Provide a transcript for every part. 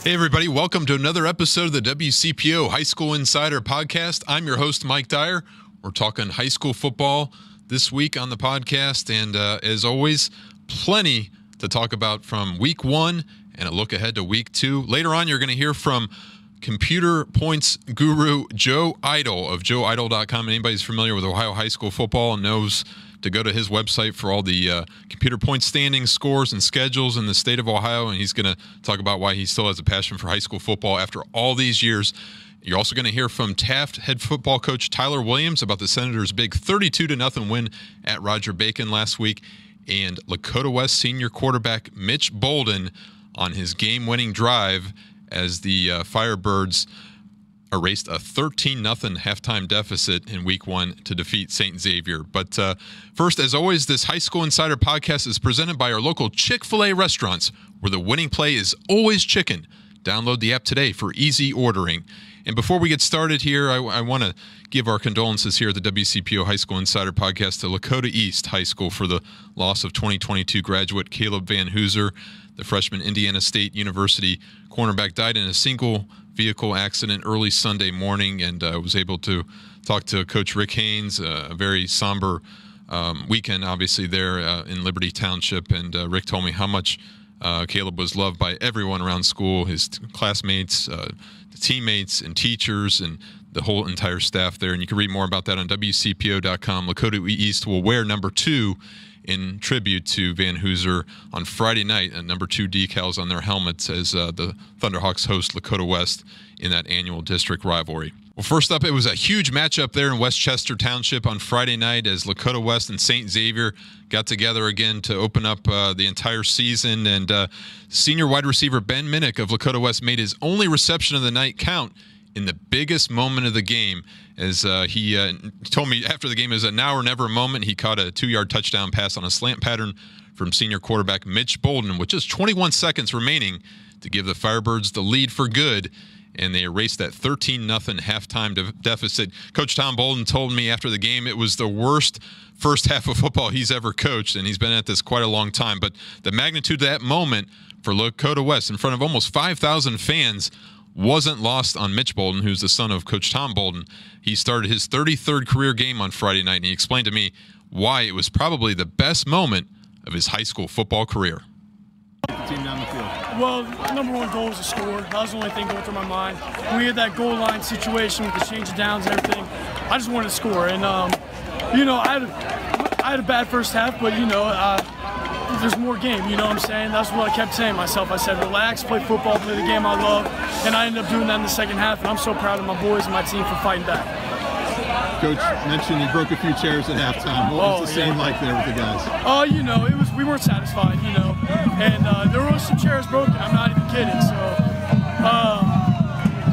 Hey everybody, welcome to another episode of the WCPO High School Insider Podcast. I'm your host, Mike Dyer. We're talking high school football this week on the podcast, and as always, plenty to talk about from week one and a look ahead to week two. Later on, you're going to hear from computer points guru Joe Eitel of joeeitel.com. Anybody who's familiar with Ohio high school football knows to go to his website for all the computer point standings, scores, and schedules in the state of Ohio, and he's going to talk about why he still has a passion for high school football after all these years. You're also going to hear from Taft head football coach Tyler Williams about the Senators' big 32-0 win at Roger Bacon last week, and Lakota West senior quarterback Mitch Bolden on his game-winning drive as the Firebirds erased a 13-0 halftime deficit in week one to defeat St. Xavier. But first, as always, this High School Insider podcast is presented by our local Chick-fil-A restaurants, where the winning play is always chicken. Download the app today for easy ordering. And before we get started here, I want to give our condolences here at the WCPO High School Insider podcast to Lakota East High School for the loss of 2022 graduate Caleb Van Hooser. The freshman Indiana State University cornerback died in a single vehicle accident early Sunday morning, and I was able to talk to Coach Rick Haynes, a very somber weekend, obviously, there in Liberty Township, and Rick told me how much Caleb was loved by everyone around school, his classmates, the teammates, and teachers, and the whole entire staff there. And you can read more about that on WCPO.com. Lakota East will wear number 2 in tribute to Van Hooser on Friday night, and number 2 decals on their helmets as the Thunderhawks host Lakota West in that annual district rivalry. Well, first up, it was a huge matchup there in Westchester Township on Friday night as Lakota West and St. Xavier got together again to open up the entire season, and senior wide receiver Ben Minnick of Lakota West made his only reception of the night count in the biggest moment of the game, as he told me after the game, it was a now or never moment. He caught a 2-yard touchdown pass on a slant pattern from senior quarterback Mitch Bolden with just 21 seconds remaining to give the Firebirds the lead for good, and they erased that 13-0 halftime deficit. Coach Tom Bolden told me after the game it was the worst first half of football he's ever coached, and he's been at this quite a long time. But the magnitude of that moment for Lakota West in front of almost 5,000 fans wasn't lost on Mitch Bolden, who's the son of Coach Tom Bolden. He started his 33rd career game on Friday night, and he explained to me why it was probably the best moment of his high school football career. Team down the field. Well, number one goal was to score. That was the only thing going through my mind. We had that goal line situation with the change of downs and everything. I just wanted to score, and you know, I had a bad first half, but you know, there's more game, you know what I'm saying? That's what I kept saying to myself. I said, relax, play football, play the game I love, and I ended up doing that in the second half, and I'm so proud of my boys and my team for fighting back. Coach mentioned you broke a few chairs at halftime. What was the scene like there with the guys? You know, we weren't satisfied, you know, and there were some chairs broken. I'm not even kidding. So,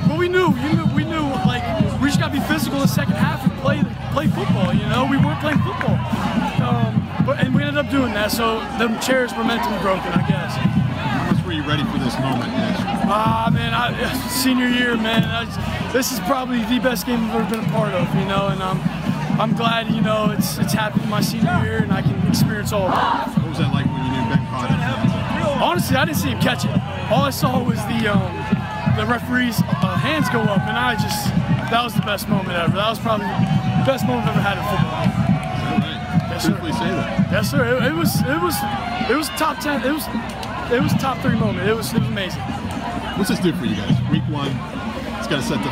but we knew, like we just got to be physical in the second half and play football. You know, we weren't playing football, and we ended up doing that. So the chairs were meant to be broken, I guess. How much were you ready for this moment next? Man, senior year, man. This is probably the best game I've ever been a part of, you know, and I'm glad, you know, it's happened in my senior year and I can experience all of it. What was that like when you knew Ben caught it? Honestly, I didn't see him catch it. All I saw was the referee's hands go up, and that was the best moment ever. That was probably the best moment I've ever had in football. Is that right? Yes, sir. Truthfully say that. Yes, sir. It was top 10. It was top 3 moment. It was amazing. What's this do for you guys? Week one, it's got to set the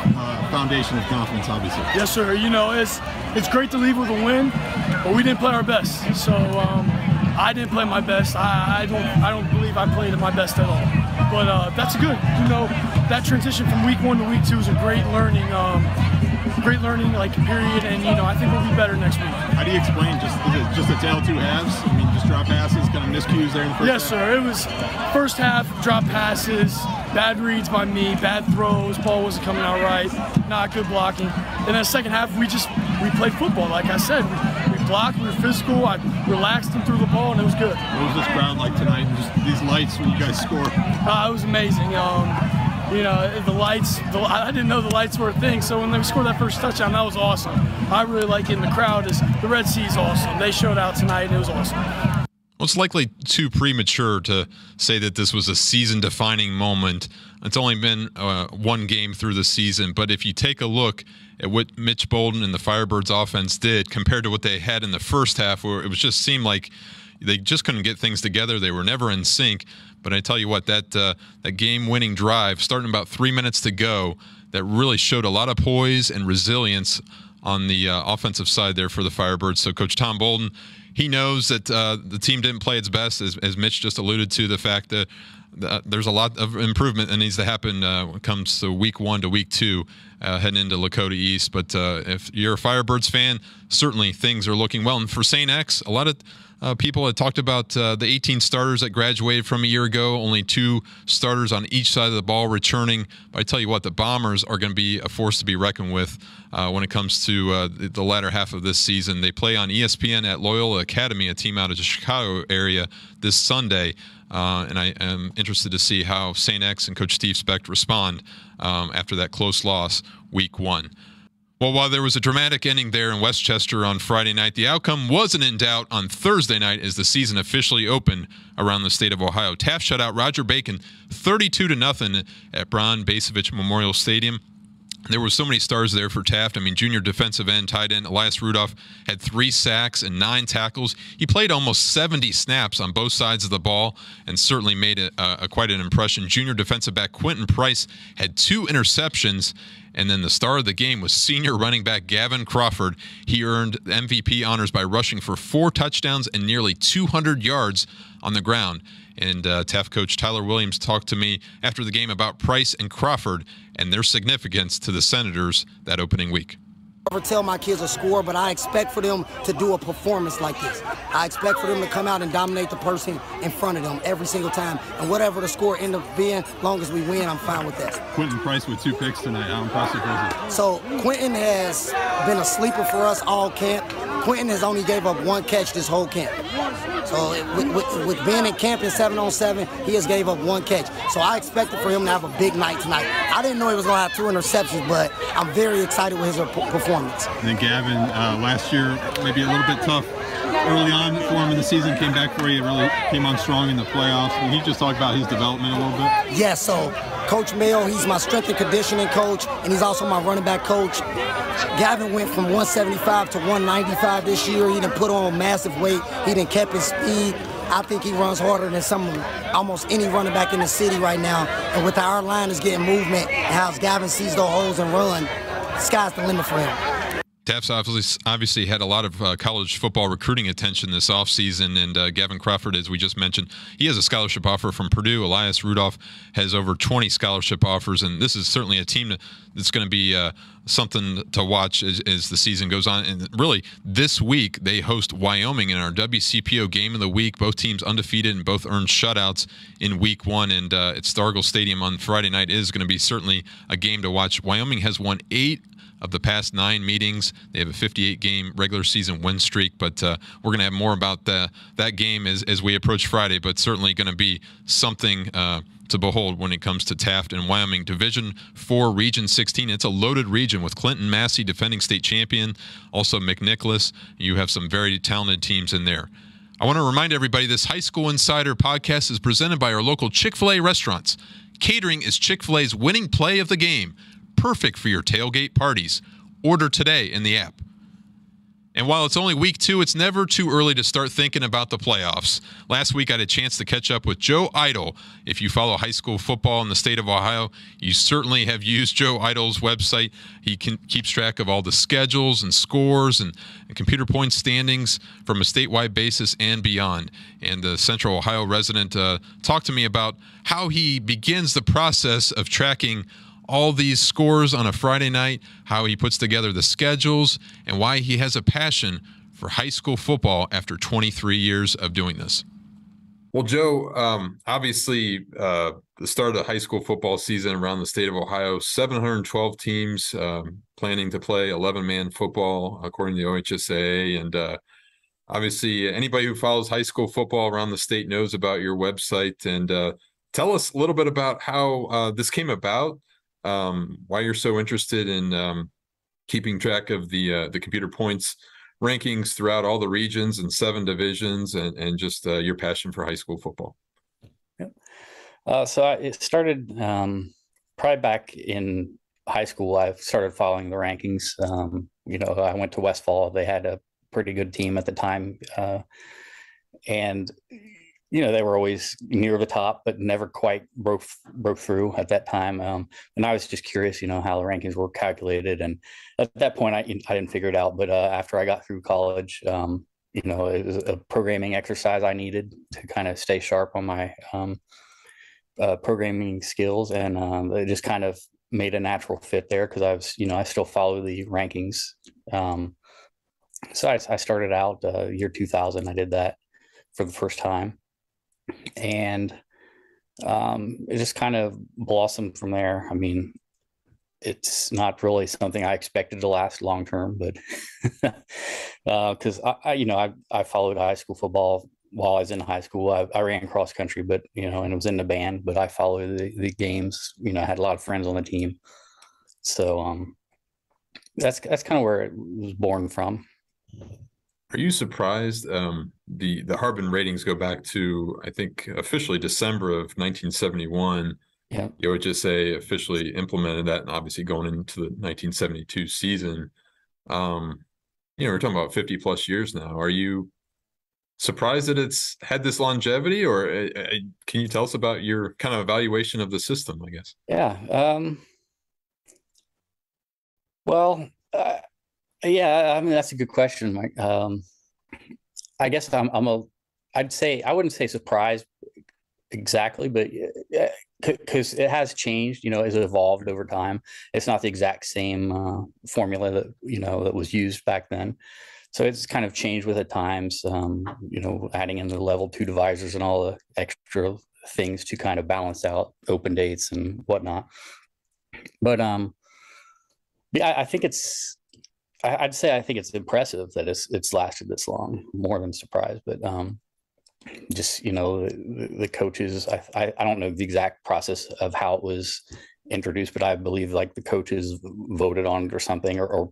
foundation of confidence, obviously. Yes, sir. You know, it's great to leave with a win, but we didn't play our best. So I didn't play my best. I don't believe I played at my best at all. But that's good. You know, that transition from week 1 to week 2 is a great learning like period, and you know, I think we'll be better next week. How do you explain is it just a tale of two halves? I mean, just drop passes, kind of miscues there in the first half? Yes, sir. It was first half, drop passes, bad reads by me, bad throws, ball wasn't coming out right, not good blocking. And then the second half, we played football, like I said. We blocked, we were physical, I relaxed and threw the ball, and it was good. What was this crowd like tonight, and just these lights when you guys score? It was amazing. You know, the lights, I didn't know the lights were a thing, so when they scored that first touchdown, that was awesome. I really like it, and the crowd the Red Sea is awesome. They showed out tonight, and it was awesome. Well, it's likely too premature to say that this was a season-defining moment. It's only been one game through the season, but if you take a look at what Mitch Bolden and the Firebirds offense did compared to what they had in the first half, where it was just seemed like they just couldn't get things together. They were never in sync. But I tell you what, that game-winning drive, starting about 3 minutes to go, that really showed a lot of poise and resilience on the offensive side there for the Firebirds. So Coach Tom Bolden, he knows that the team didn't play its best, as Mitch just alluded to, the fact that there's a lot of improvement that needs to happen when it comes to week 1 to week 2 heading into Lakota East. But if you're a Firebirds fan, certainly things are looking well. And for St. X, a lot of people had talked about the 18 starters that graduated from a year ago, only 2 starters on each side of the ball returning. But I tell you what, the Bombers are going to be a force to be reckoned with when it comes to the latter half of this season. They play on ESPN at Loyola Academy, a team out of the Chicago area, this Sunday. And I am interested to see how St. X and Coach Steve Specht respond after that close loss week 1. Well, while there was a dramatic ending there in Westchester on Friday night, the outcome wasn't in doubt on Thursday night as the season officially opened around the state of Ohio. Taft shut out Roger Bacon 32-0 at Bron Basovich Memorial Stadium. There were so many stars there for Taft. I mean, junior defensive end, tight end Elias Rudolph had 3 sacks and 9 tackles. He played almost 70 snaps on both sides of the ball and certainly made quite an impression. Junior defensive back Quentin Price had 2 interceptions. And then the star of the game was senior running back Gavin Crawford. He earned MVP honors by rushing for 4 touchdowns and nearly 200 yards on the ground. And Taft coach Tyler Williams talked to me after the game about Price and Crawford and their significance to the Senators that opening week. I never tell my kids a score, but I expect for them to do a performance like this. I expect for them to come out and dominate the person in front of them every single time. And whatever the score ends up being, long as we win, I'm fine with that. Quentin Price with 2 picks tonight. How impressive was it? So Quentin has been a sleeper for us all camp. Quentin has only gave up 1 catch this whole camp. So with being in camp in 7-on-7, he has gave up 1 catch. So I expected for him to have a big night tonight. I didn't know he was going to have 2 interceptions, but I'm very excited with his performance. And then Gavin, last year, maybe a little bit tough early on for him in the season, came back for you, really came on strong in the playoffs. Can you just talk about his development a little bit? Yeah, so Coach Mayo, he's my strength and conditioning coach, and he's also my running back coach. Gavin went from 175 to 195 this year. He done put on massive weight. He done kept his speed. I think he runs harder than almost any running back in the city right now. And with our line is getting movement, and how Gavin sees those holes and run, the sky's the limit for him. Taft's obviously had a lot of college football recruiting attention this offseason, and Gavin Crawford, as we just mentioned, he has a scholarship offer from Purdue. Elias Rudolph has over 20 scholarship offers, and this is certainly a team that's going to be something to watch as the season goes on. And really, this week, they host Wyoming in our WCPO Game of the Week. Both teams undefeated and both earned shutouts in week 1, and at Stargell Stadium on Friday night is going to be certainly a game to watch. Wyoming has won 8 of the past 9 meetings. They have a 58-game regular season win streak, but we're going to have more about that game as we approach Friday, but certainly going to be something to behold when it comes to Taft and Wyoming. Division 4, Region 16. It's a loaded region with Clinton Massey, defending state champion, also McNicholas. You have some very talented teams in there. I want to remind everybody this High School Insider podcast is presented by our local Chick-fil-A restaurants. Catering is Chick-fil-A's winning play of the game. Perfect for your tailgate parties. Order today in the app. And while it's only week 2, it's never too early to start thinking about the playoffs. Last week, I had a chance to catch up with Joe Eitel. If you follow high school football in the state of Ohio, you certainly have used Joe Eitel's website. He keeps track of all the schedules and scores and computer point standings from a statewide basis and beyond. And the Central Ohio resident talked to me about how he begins the process of tracking all these scores on a Friday night, how he puts together the schedules, and why he has a passion for high school football after 23 years of doing this. Well, Joe, obviously the start of the high school football season around the state of Ohio, 712 teams planning to play 11-man football, according to the OHSAA. And obviously anybody who follows high school football around the state knows about your website. And tell us a little bit about how this came about. Why you're so interested in keeping track of the computer points rankings throughout all the regions and 7 divisions, and just your passion for high school football. So it started probably back in high school. I started following the rankings. I went to Westfall. They had a pretty good team at the time. And they were always near the top, but never quite broke through at that time. And I was just curious, how the rankings were calculated. And at that point, I didn't figure it out. But after I got through college, it was a programming exercise I needed to kind of stay sharp on my programming skills. And it just kind of made a natural fit there because I still follow the rankings. So I started out year 2000. I did that for the first time. And it just kind of blossomed from there. I mean, it's not really something I expected to last long term, but because I followed high school football while I was in high school. I ran cross country, but and it was in the band. But I followed the games. I had a lot of friends on the team, so that's kind of where it was born from. Are you surprised? The Harbin ratings go back to, I think, officially December of 1971. Yeah. The OHSA officially implemented that, and obviously going into the 1972 season. We're talking about 50 plus years now. Are you surprised that it's had this longevity, or can you tell us about your kind of evaluation of the system, I guess? Yeah. Well, yeah, I mean, that's a good question, Mike. I guess I'd say, I wouldn't say surprised exactly, but because it has changed, has evolved over time. It's not the exact same formula that, that was used back then. So it's kind of changed with the times, adding in the level 2 divisors and all the extra things to kind of balance out open dates and whatnot. But yeah, I think I'd say I think it's impressive that it's lasted this long, more than surprised. But just the coaches, I don't know the exact process of how it was introduced, but I believe like the coaches voted on it or something, or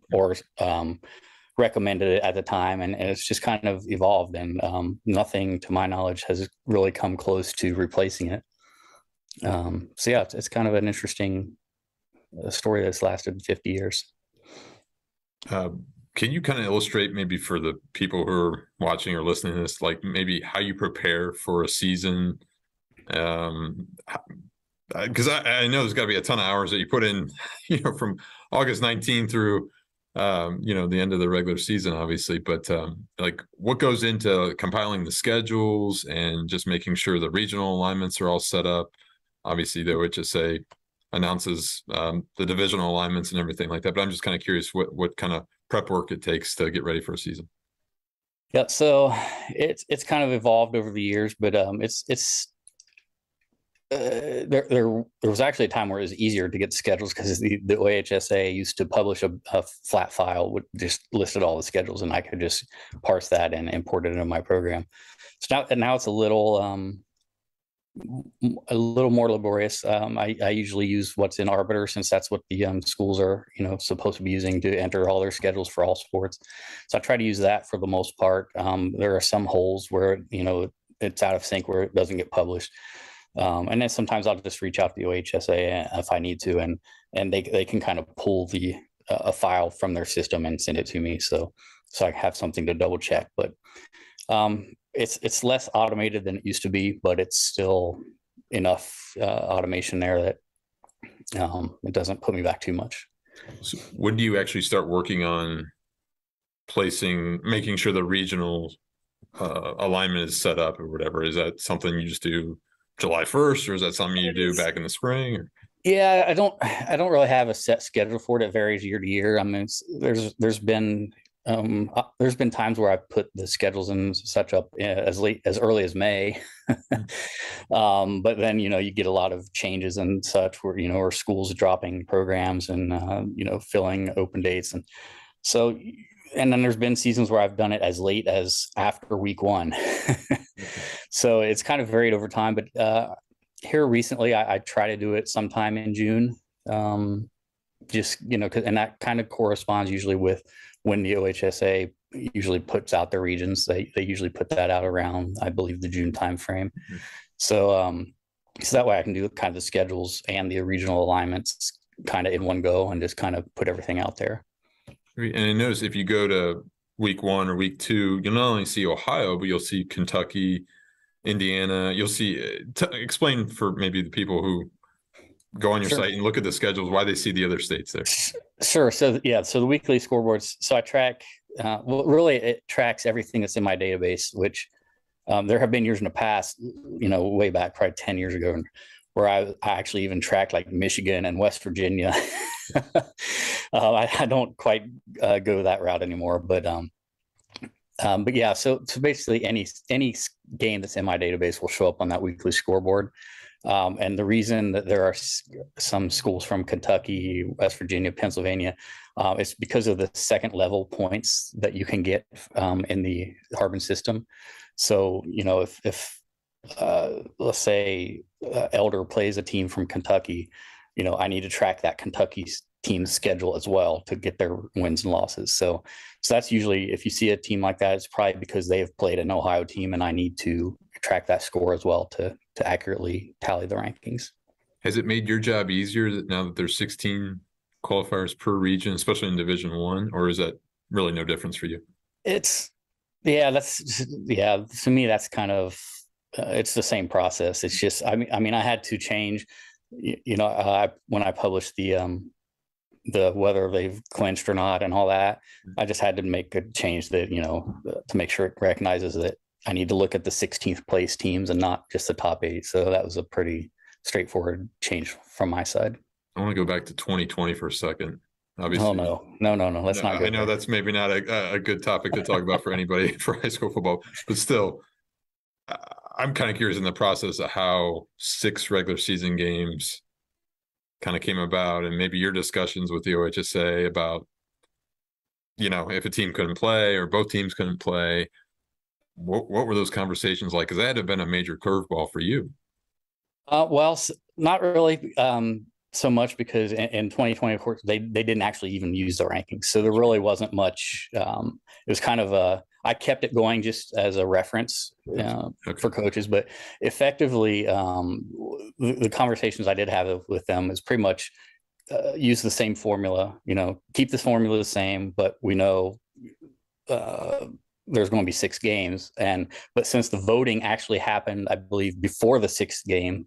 recommended it at the time, and it's just kind of evolved, and nothing to my knowledge has really come close to replacing it. So yeah, it's kind of an interesting story that's lasted 50 years. Can you kind of illustrate, maybe for the people who are watching or listening to this, like maybe how you prepare for a season? Because I know there's got to be a ton of hours that you put in, from August 19 through, the end of the regular season, obviously. But like, what goes into compiling the schedules and just making sure the regional alignments are all set up? Obviously, they would just say announces the divisional alignments and everything like that. But I'm just kind of curious what kind of prep work it takes to get ready for a season. Yeah, so it's kind of evolved over the years, but there was actually a time where it was easier to get schedules because the OHSA used to publish a flat file with just listed all the schedules, and I could just parse that and import it into my program. So now it's a little more laborious. I usually use what's in Arbiter, since that's what the schools are supposed to be using to enter all their schedules for all sports. So I try to use that for the most part. There are some holes where it's out of sync, where it doesn't get published. And then sometimes I'll just reach out to the OHSA if I need to, and they can kind of pull a file from their system and send it to me, so I have something to double check. But it's less automated than it used to be, but it's still enough automation there that it doesn't put me back too much. So when do you actually start working on making sure the regional alignment is set up or whatever? Is that something you just do July 1st, or is that something you do back in the spring? Or? Yeah, I don't really have a set schedule for it. It varies year to year. I mean, there's been times where I put the schedules and such up as early as May, but then you get a lot of changes and such where or schools dropping programs and filling open dates, and so. And then there's been seasons where I've done it as late as after week 1. So it's kind of varied over time. But here recently, I try to do it sometime in June. And that kind of corresponds usually with when the OHSA usually puts out the regions. They usually put that out around, I believe, the June timeframe. So so that way I can do kind of the schedules and the regional alignments kind of in one go and just kind of put everything out there. And I notice if you go to week 1 or week 2, you'll not only see Ohio, but you'll see Kentucky, Indiana. You'll see, explain for maybe the people who go on your site and look at the schedules, why they see the other states there. Sure. So yeah, so the weekly scoreboards. So I track, well, really it tracks everything that's in my database, which there have been years in the past, way back probably 10 years ago, where I actually even tracked like Michigan and West Virginia. I don't quite go that route anymore, but yeah, so basically any game that's in my database will show up on that weekly scoreboard. And the reason that there are some schools from Kentucky, West Virginia, Pennsylvania, it's because of the second level points that you can get in the Harbin system. So, if let's say Elder plays a team from Kentucky, I need to track that Kentucky's team's schedule as well to get their wins and losses. So that's usually, if you see a team like that, it's probably because they have played an Ohio team, and I need to track that score as well to accurately tally the rankings. Has it made your job easier now that there's 16 qualifiers per region, especially in Division I, or is that really no difference for you? To me, that's kind of, it's the same process. It's just, I mean, I had to change, when I published the whether they've clinched or not and all that, I just had to make a change that, to make sure it recognizes that I need to look at the 16th place teams and not just the top 8. So that was a pretty straightforward change from my side. I want to go back to 2020 for a second. Obviously. Oh, no. Let's not go I know that's maybe not a good topic to talk about for anybody for high school football, but still, I'm kind of curious in the process of how 6 regular season games kind of came about, and maybe your discussions with the OHSA about, if a team couldn't play or both teams couldn't play, what were those conversations like? Because that had to have been a major curveball for you. Well, not really so much, because in 2020, of course, they didn't actually even use the rankings. So there really wasn't much. It was kind of I kept it going just as a reference for coaches, but effectively the conversations I did have with them is pretty much use the same formula, keep this formula the same, but we know there's going to be 6 games. But since the voting actually happened, I believe, before the 6th game,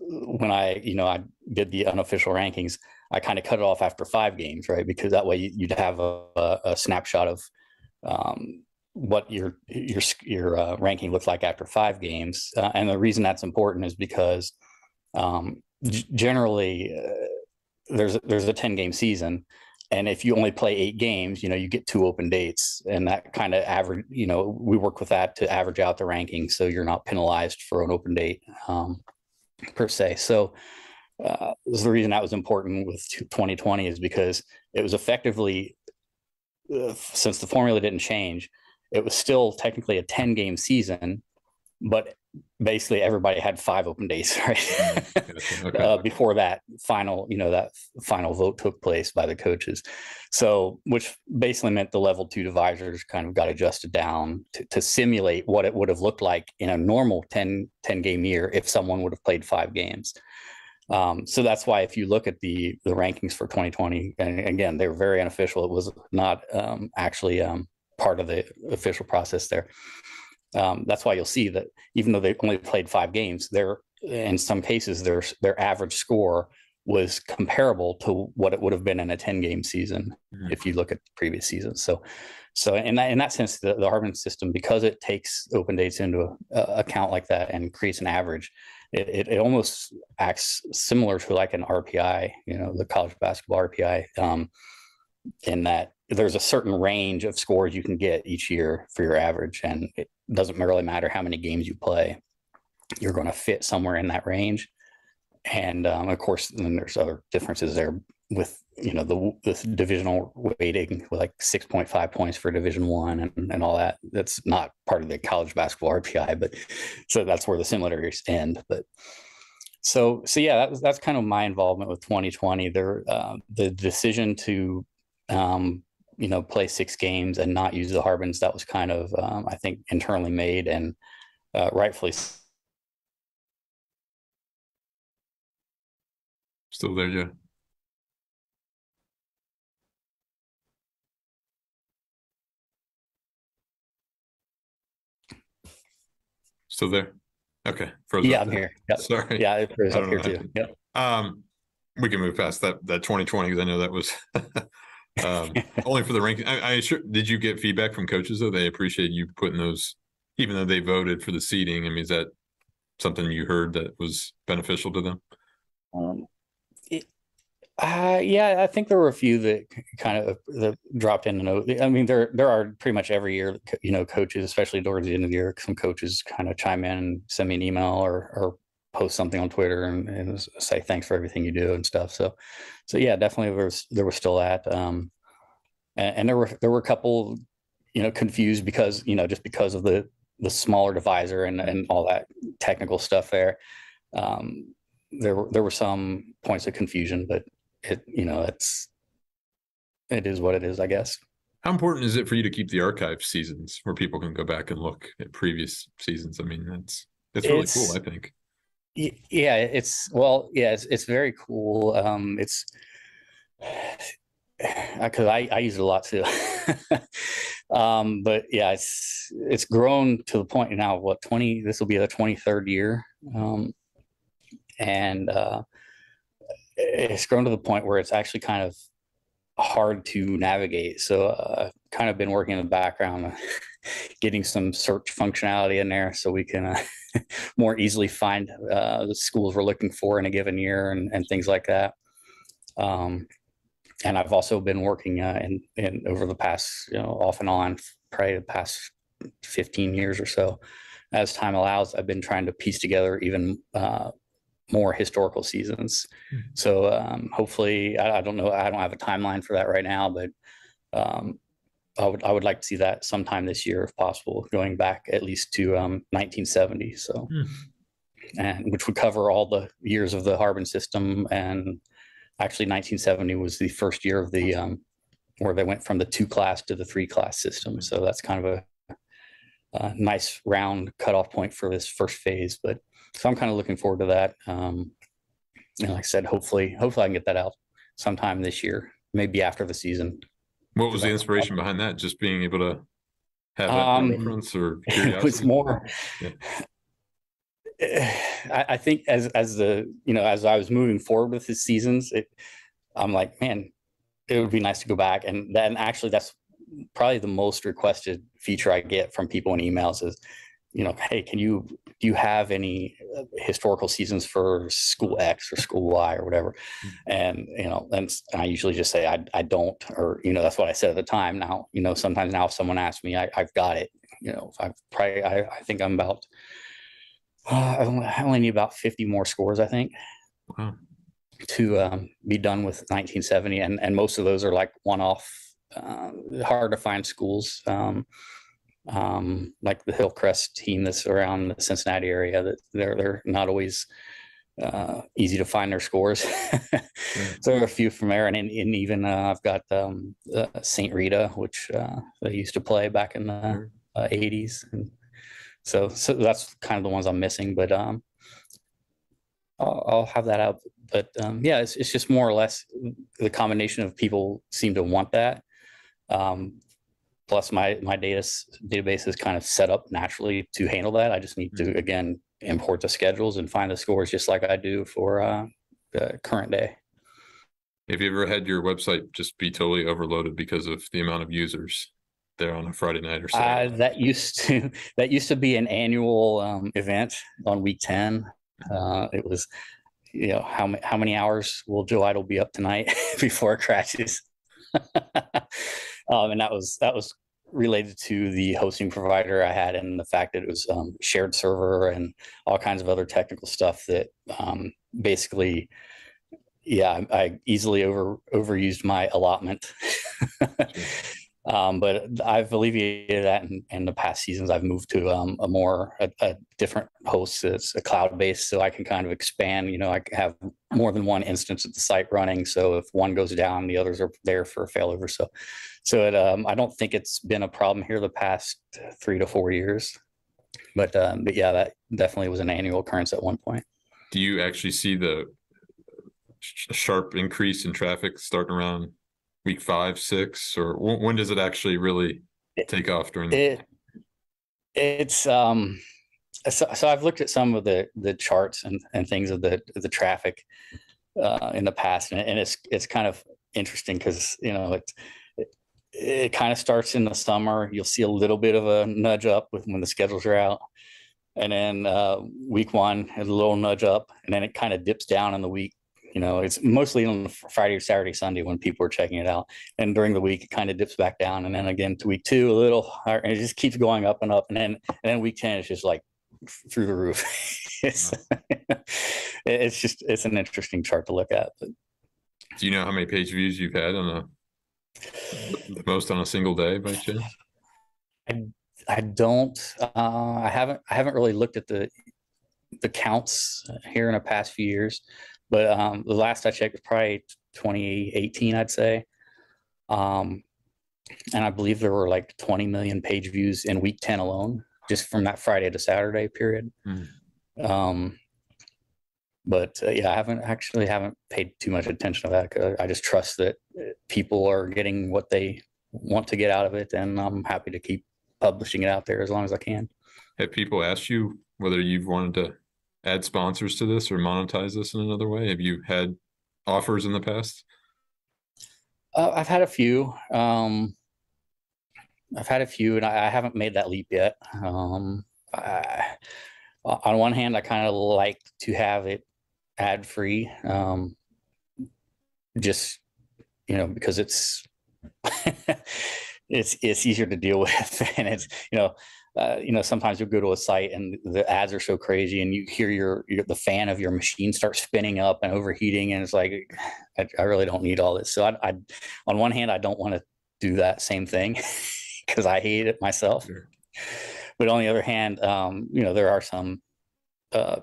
when I did the unofficial rankings, I kind of cut it off after 5 games, right? Because that way you'd have a snapshot of what your ranking looks like after 5 games. And the reason that's important is because generally there's a 10-game season. And if you only play 8 games, you get 2 open dates, and that kind of average, we work with that to average out the rankings, so you're not penalized for an open date per se. So this is the reason that was important with 2020, is because it was effectively, since the formula didn't change, it was still technically a 10-game season, but basically everybody had 5 open days, right? Okay. Before that final vote took place by the coaches. So, which basically meant the level 2 divisors kind of got adjusted down to simulate what it would have looked like in a normal 10 game year if someone would have played 5 games. So that's why if you look at the rankings for 2020, and again, they were very unofficial. It was not actually part of the official process there. That's why you'll see that even though they only played 5 games, in some cases their average score was comparable to what it would have been in a 10-game season if you look at previous seasons. So in that sense, the Harbin system, because it takes open dates into account like that and creates an average, it almost acts similar to like an RPI, the college basketball RPI, in that there's a certain range of scores you can get each year for your average, and it doesn't really matter how many games you play, you're going to fit somewhere in that range. And of course, then there's other differences there with the divisional weighting, with like 6.5 points for Division I and all that. That's not part of the college basketball RPI, but so that's where the similarities end. But so yeah, that's kind of my involvement with 2020. The decision to play 6 games and not use the Harbins. That was kind of, I think, internally made, and rightfully. Still there, yeah. Still there? Okay. Frozen. Yeah, I'm here. Yep. Sorry. Yeah, it froze up here too. Yep. We can move past that 2020 because I know that was only for the ranking. Did you get feedback from coaches though? They appreciate you putting those, even though they voted for the seating. I mean, is that something you heard that was beneficial to them? Yeah, I think there were a few that kind of that dropped in a note. I mean, there are pretty much every year, coaches, especially towards the end of the year, some coaches kind of chime in and send me an email or post something on Twitter and say thanks for everything you do and stuff. So yeah, definitely there was still that. And there were a couple, confused because just because of the smaller divisor and all that technical stuff there. There were some points of confusion, but it is what it is, I guess. How important is it for you to keep the archive seasons where people can go back and look at previous seasons? I mean, it's really cool, I think. Yeah, it's very cool. It's because I use it a lot too. But yeah, it's grown to the point now of this will be the 23rd year. And it's grown to the point where it's actually kind of hard to navigate. So I've kind of been working in the background, getting some search functionality in there so we can more easily find the schools we're looking for in a given year and things like that. And I've also been working in over the past, off and on, probably the past 15 years or so. As time allows, I've been trying to piece together even more historical seasons. Mm-hmm. So hopefully, I don't know, I don't have a timeline for that right now, but I would like to see that sometime this year if possible, going back at least to 1970. So, and which would cover all the years of the Harbin system. And actually 1970 was the first year of the where they went from the 2-class to the 3-class system. So that's kind of a nice round cutoff point for this first phase. But so I'm kind of looking forward to that. Like I said, hopefully I can get that out sometime this year, maybe after the season. What was the inspiration behind that? Just being able to have that reference or curiosity? It was more. Yeah. I think as I was moving forward with the seasons, I'm like, man, it would be nice to go back. And then actually, that's probably the most requested feature I get from people in emails is, hey, do you have any historical seasons for school X or school Y or whatever? And, and I usually just say, I don't, or, that's what I said at the time. Now, sometimes now if someone asks me, I've got it, I think I'm about, I only need about 50 more scores, I think. Wow. To be done with 1970. And most of those are like one-off, hard to find schools. Like the Hillcrest team that's around the Cincinnati area, that they're not always easy to find their scores. So there are a few from there, and even I've got St. Rita, which they used to play back in the 80s, and so that's kind of the ones I'm missing. But I'll have that out. But yeah, it's just more or less the combination of people seem to want that. Plus my database is kind of set up naturally to handle that. I just need to, again, import the schedules and find the scores just like I do for the current day. Have you ever had your website just be totally overloaded because of the amount of users there on a Friday night or Saturday? That used to be an annual event on week 10. It was, how many hours will Joe Eitel be up tonight before it crashes? And that was related to the hosting provider I had and the fact that it was shared server and all kinds of other technical stuff that basically, yeah, I easily overused my allotment. But I've alleviated that in the past seasons. I've moved to a different host. It's a cloud-based, so I can kind of expand. I have more than one instance of the site running. So if one goes down, the others are there for a failover. So So I don't think it's been a problem here the past 3 to 4 years, but yeah, that definitely was an annual occurrence at one point. Do you actually see the sharp increase in traffic starting around week 5, 6, or when does it actually really take off during it's so I've looked at some of the charts and things of the traffic in the past, and it's kind of interesting because it kind of starts in the summer. You'll see a little bit of a nudge up when the schedules are out, and then week 1 is a little nudge up, and then it kind of dips down in the week. It's mostly on Friday, Saturday, Sunday when people are checking it out, and during the week it kind of dips back down, and then again to week 2 a little higher, and it just keeps going up and up, and then week 10 is just like through the roof. It's an interesting chart to look at. But do you know how many page views you've had on the most on a single day by chance? I don't. I haven't really looked at the counts here in the past few years, but the last I checked was probably 2018, I'd say. And I believe there were like 20 million page views in week 10 alone, just from that Friday to Saturday period. But yeah, I haven't paid too much attention to that, because I just trust that people are getting what they want to get out of it, and I'm happy to keep publishing it out there as long as I can. Have people asked you whether you've wanted to add sponsors to this or monetize this in another way? Have you had offers in the past? I've had a few. And I haven't made that leap yet. On one hand, I kind of like to have it ad free, just because it's it's easier to deal with, and it's sometimes you'll go to a site and the ads are so crazy, and you hear the fan of your machine start spinning up and overheating, and it's like I really don't need all this. So I on one hand, I don't want to do that same thing because I hate it myself. Sure. But on the other hand, there are some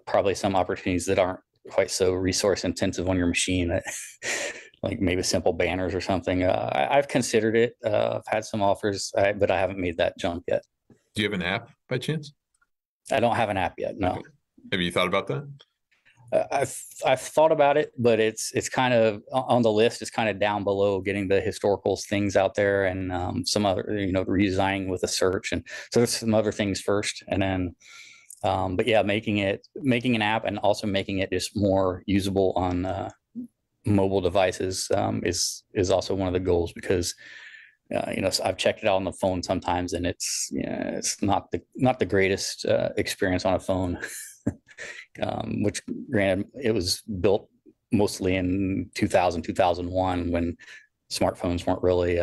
probably some opportunities that aren't quite so resource intensive on your machine, that like maybe simple banners or something. I've considered it. I've had some offers, but I haven't made that jump yet. Do you have an app by chance? I don't have an app yet. No. Okay. Have you thought about that? I've thought about it, but it's kind of on the list. It's kind of down below getting the historical things out there, and some other redesigning with a search, and so there's some other things first, and then but yeah, making an app and also making it just more usable on mobile devices is also one of the goals, because I've checked it out on the phone sometimes, and it's not the greatest experience on a phone. Which, granted, it was built mostly in 2000, 2001, when smartphones weren't really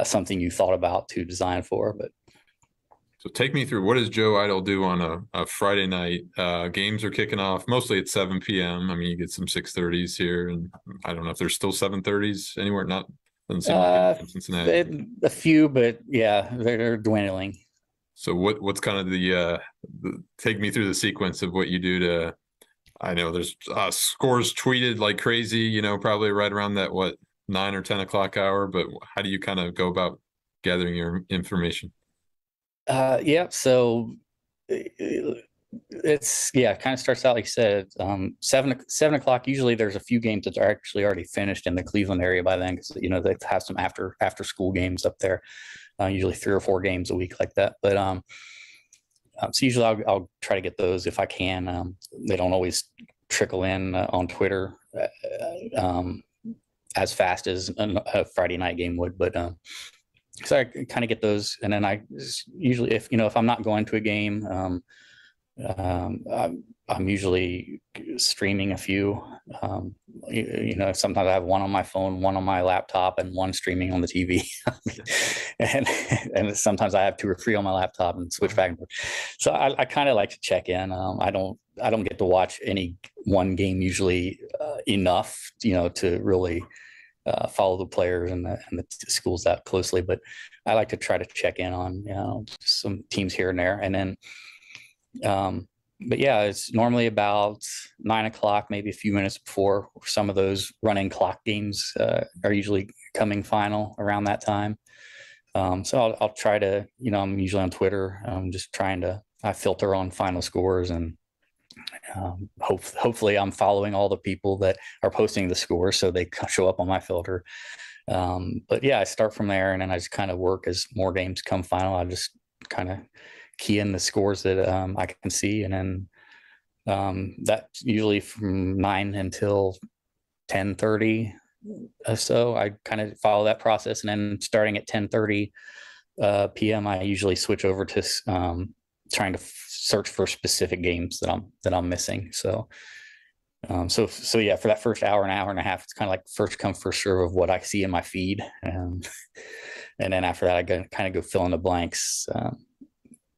something you thought about to design for. But so take me through, what does Joe Eitel do on a Friday night? Games are kicking off mostly at 7 p.m. I mean, you get some 6:30s here, and I don't know if there's still 7:30s anywhere. Doesn't seem like it in Cincinnati. A few, but yeah, they're dwindling. So what's kind of the take me through the sequence of what you do to, I know there's scores tweeted like crazy, probably right around that 9 or 10 o'clock hour, but how do you kind of go about gathering your information? So it's kind of starts out like you said, 7 o'clock. Usually there's a few games that are actually already finished in the Cleveland area by then, because they have some after school games up there. Usually 3 or 4 games a week like that. But so usually I'll try to get those if I can. They don't always trickle in on Twitter as fast as a Friday night game would. But so I kind of get those, and then I usually, if I'm not going to a game, I'm usually streaming a few. Sometimes I have one on my phone, one on my laptop, and one streaming on the TV. and sometimes I have 2 or 3 on my laptop and switch back and forth. So I kind of like to check in. I don't get to watch any one game usually enough, to really follow the players and the schools that closely. But I like to try to check in on some teams here and there, and then but yeah, it's normally about 9 o'clock, maybe a few minutes before. Some of those running clock games are usually coming final around that time. So I'll try to, I'm usually on Twitter. I'm just trying to, I filter on final scores, and hopefully I'm following all the people that are posting the scores so they show up on my filter. But yeah, I start from there, and then I just kind of work as more games come final. I just kind of key in the scores that I can see, and then that's usually from 9 until 10:30 or so. I kind of follow that process, and then starting at 10:30 p.m., I usually switch over to trying to search for specific games that I'm missing. So yeah, for that first hour and a half, it's kind of like first come first serve of what I see in my feed, and then after that, I kind of go fill in the blanks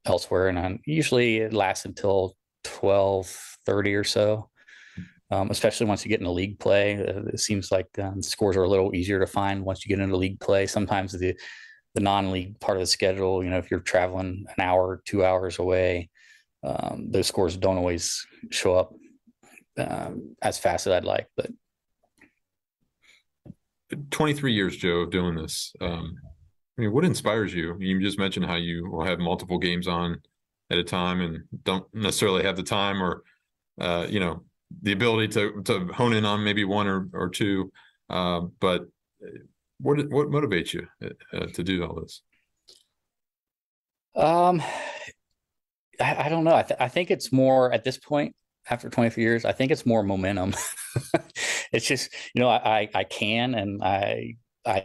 elsewhere, and usually it lasts until 12:30 or so. Especially once you get into league play, it seems like scores are a little easier to find once you get into league play. Sometimes the non-league part of the schedule, if you're traveling an hour, 2 hours away, those scores don't always show up as fast as I'd like. But 23 years, Joe, of doing this. What inspires you? You just mentioned how you will have multiple games on at a time and don't necessarily have the time or, the ability to hone in on maybe one or two. But what motivates you to do all this? I don't know. I think it's more at this point, after 23 years, I think it's more momentum. It's just, I can, and I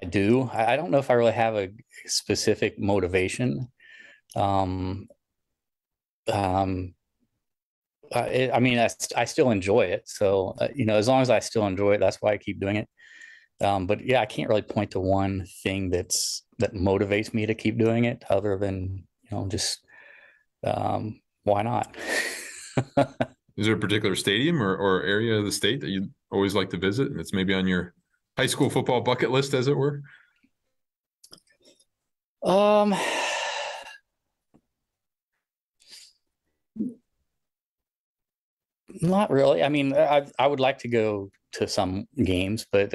do. I don't know if I really have a specific motivation. I still enjoy it. So, as long as I still enjoy it, that's why I keep doing it. But yeah, I can't really point to one thing that motivates me to keep doing it, other than, just why not? Is there a particular stadium or area of the state that you always like to visit, and it's maybe on your high school football bucket list, as it were? Not really. I would like to go to some games, but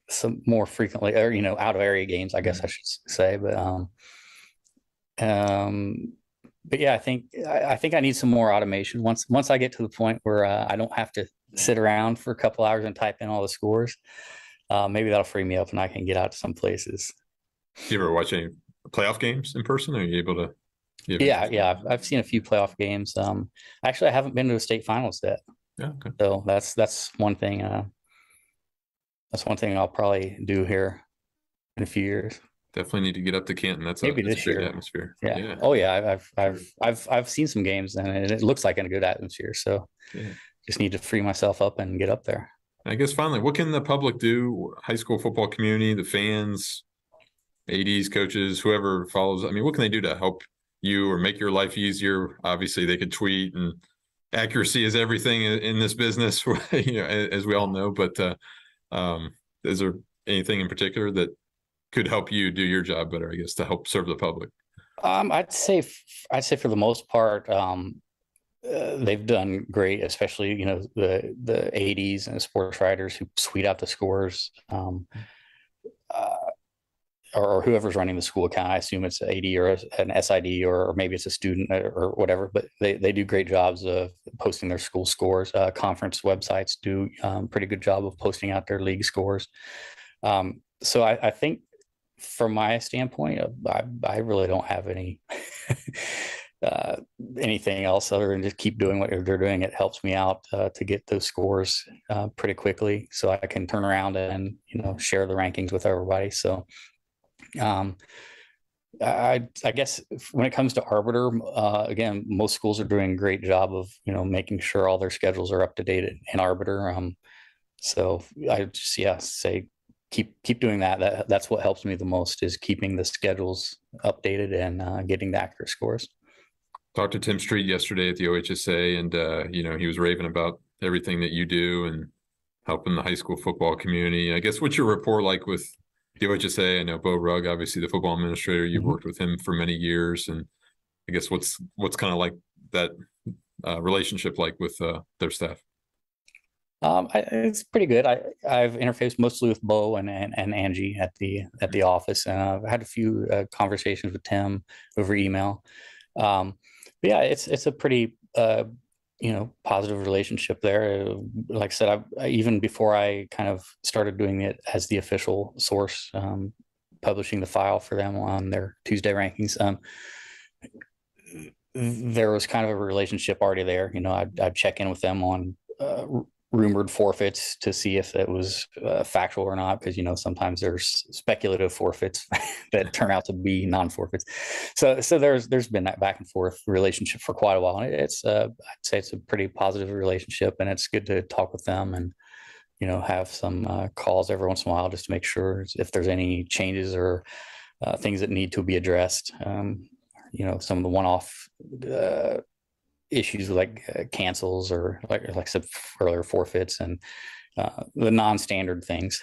some more frequently, or out of area games, I guess I should say. But yeah, I think I need some more automation. Once I get to the point where I don't have to sit around for a couple hours and type in all the scores, maybe that'll free me up and I can get out to some places. Do you ever watch any playoff games in person? Are you able to? Yeah. I've seen a few playoff games. Actually, I haven't been to a state finals yet. Yeah. Okay. So that's one thing. That's one thing I'll probably do here in a few years. Definitely need to get up to Canton. That's maybe this year. Atmosphere. Yeah. Oh yeah. I've seen some games, and it looks like a good atmosphere. So just need to free myself up and get up there. I guess finally, what can the public do? High school football community, the fans, ADs, coaches, whoever follows. What can they do to help you or make your life easier? Obviously, they could tweet, and accuracy is everything in this business, as we all know. But is there anything in particular that could help you do your job better, I guess, to help serve the public? I'd say for the most part, they've done great, especially, the ADs and the sports writers who tweet out the scores, or whoever's running the school account. I assume it's an AD or an SID, or maybe it's a student or whatever, but they do great jobs of posting their school scores. Conference websites do pretty good job of posting out their league scores. So I think from my standpoint, I really don't have any anything else other than just keep doing what they're doing. It helps me out to get those scores pretty quickly, so I can turn around and share the rankings with everybody. So I guess when it comes to Arbiter, again, most schools are doing a great job of making sure all their schedules are up to date in Arbiter. So I just say keep doing that. That's what helps me the most, is keeping the schedules updated and getting the accurate scores. Talked to Tim Street yesterday at the OHSA, and he was raving about everything that you do and helping the high school football community. I guess, what's your rapport like with the OHSA? I know Bo Rugg, obviously the football administrator. You've worked with him for many years, and I guess what's kind of like that relationship like with their staff? It's pretty good. I've interfaced mostly with Bo and Angie at the office, and I've had a few conversations with Tim over email. But yeah, it's a pretty positive relationship there. Like I said, even before I kind of started doing it as the official source, publishing the file for them on their Tuesday rankings, there was kind of a relationship already there. I'd check in with them on rumored forfeits to see if it was factual or not, because sometimes there's speculative forfeits that turn out to be non-forfeits. So there's been that back and forth relationship for quite a while, and it's I'd say it's a pretty positive relationship, and it's good to talk with them and have some calls every once in a while just to make sure if there's any changes or things that need to be addressed. Some of the one-off issues like cancels or like I said earlier, forfeits and the non-standard things.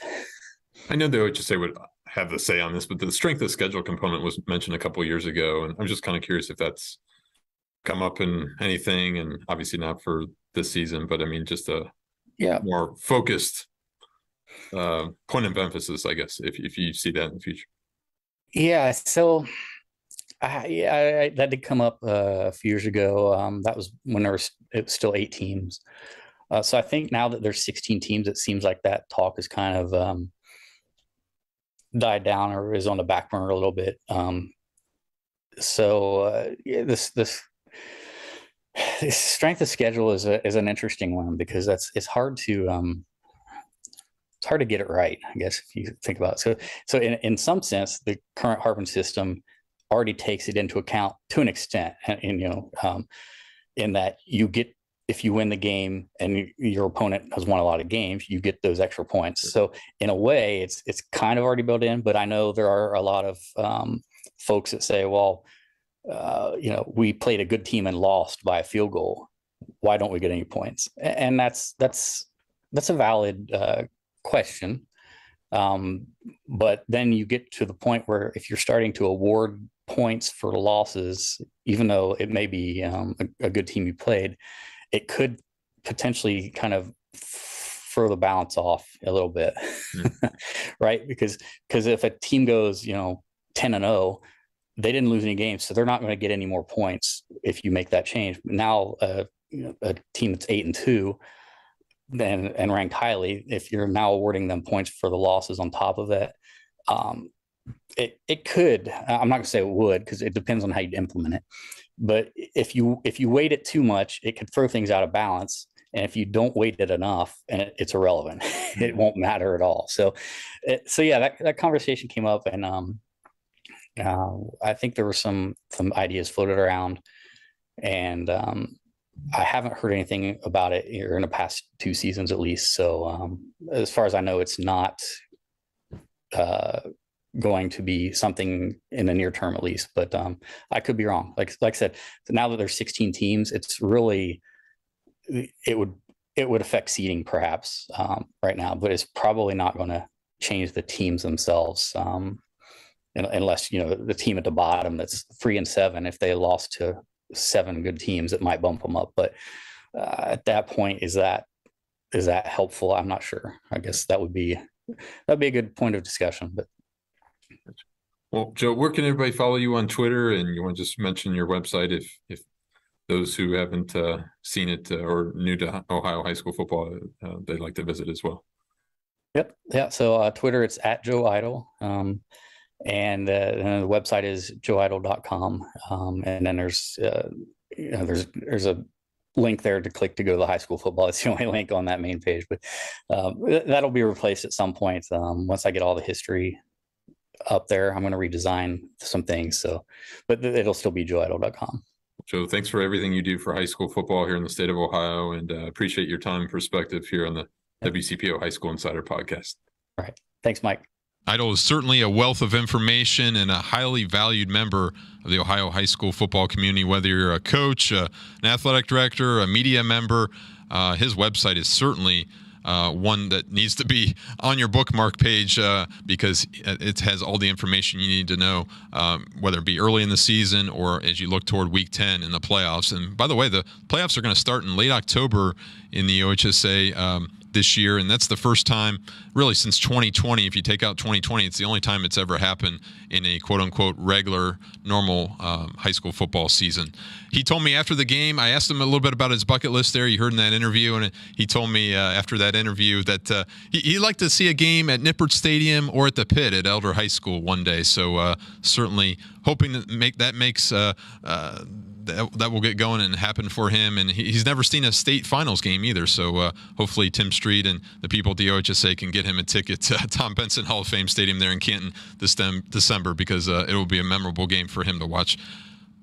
I know they would just say would have the say on this, but the strength of schedule component was mentioned a couple of years ago, and I'm just kind of curious if that's come up in anything, and obviously not for this season, but I mean just a more focused point of emphasis, I guess, if you see that in the future. Yeah, so that did come up a few years ago. That was when it was still 8 teams. So I think now that there's 16 teams, it seems like that talk is kind of died down or is on the back burner a little bit. This strength of schedule is an interesting one, because it's hard to get it right, I guess, if you think about it. So in some sense, the current Harpin system already takes it into account to an extent, and in that if you win the game and your opponent has won a lot of games, you get those extra points. So in a way, it's kind of already built in. But I know there are a lot of folks that say, well, we played a good team and lost by a field goal. Why don't we get any points? And that's a valid question. But then you get to the point where if you're starting to award points for losses, even though it may be a good team you played, it could potentially kind of throw the balance off a little bit, right? Because if a team goes 10-0, they didn't lose any games, so they're not going to get any more points if you make that change. Now a team that's 8-2 and ranked highly, if you're now awarding them points for the losses on top of it, it could, I'm not gonna say it would, because it depends on how you implement it, but if you weight it too much, it could throw things out of balance. And if you don't weight it enough, and it's irrelevant, it won't matter at all. So yeah, that conversation came up, and I think there were some ideas floated around, and I haven't heard anything about it here in the past 2 seasons, at least. So as far as I know, it's not going to be something in the near term, at least. But I could be wrong. Like I said, now that there's 16 teams, it's really it would affect seeding perhaps right now, but it's probably not going to change the teams themselves. Unless the team at the bottom that's 3-7, if they lost to 7 good teams, it might bump them up. But at that point, is that helpful? I'm not sure. I guess that'd be a good point of discussion. But well, Joe, where can everybody follow you on Twitter? And you want to just mention your website if those who haven't seen it or new to Ohio high school football, they'd like to visit as well. Yep. Yeah. So Twitter, it's at Joe Eitel. And the website is joeeitel.com. And then there's a link there to click to go to the high school football. It's the only link on that main page, but that'll be replaced at some point. Once I get all the history up there, I'm going to redesign some things. So, but it'll still be joeeitel.com. Joe, thanks for everything you do for high school football here in the state of Ohio, and appreciate your time and perspective here on the WCPO High School Insider podcast. All right. Thanks, Mike. Eitel is certainly a wealth of information and a highly valued member of the Ohio high school football community. Whether you're a coach, an athletic director, a media member, his website is certainly one that needs to be on your bookmark page because it has all the information you need to know, whether it be early in the season or as you look toward Week 10 in the playoffs. And by the way, the playoffs are going to start in late October in the OHSA this year, and that's the first time really since 2020. If you take out 2020, it's the only time it's ever happened in a quote-unquote regular, normal high school football season. He told me after the game, I asked him a little bit about his bucket list there. You heard in that interview, and he told me after that interview that he'd like to see a game at Nippert Stadium or at the Pit at Elder High School one day. So certainly hoping that makes that will get going and happen for him. And he's never seen a state finals game either. So hopefully Tim Street and the people at the OHSA can get him a ticket to Tom Benson Hall of Fame Stadium there in Canton this December, because it will be a memorable game for him to watch.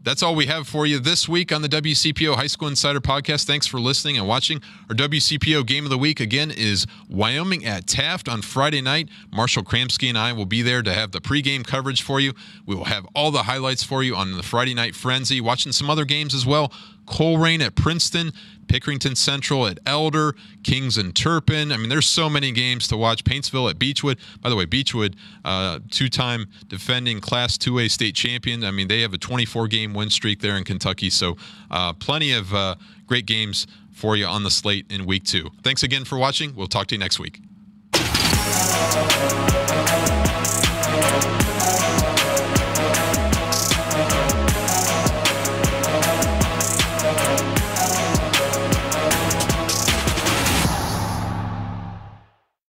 That's all we have for you this week on the WCPO High School Insider Podcast. Thanks for listening and watching. Our WCPO Game of the Week, again, is Wyoming at Taft on Friday night. Marshall Kramsky and I will be there to have the pregame coverage for you. We will have all the highlights for you on the Friday Night Frenzy, watching some other games as well. Coleraine at Princeton, Pickerington Central at Elder, Kings and Turpin. I mean, there's so many games to watch. Paintsville at Beechwood. By the way, Beechwood, two-time defending Class 2A state champion. I mean, they have a 24-game win streak there in Kentucky. So plenty of great games for you on the slate in Week 2. Thanks again for watching. We'll talk to you next week.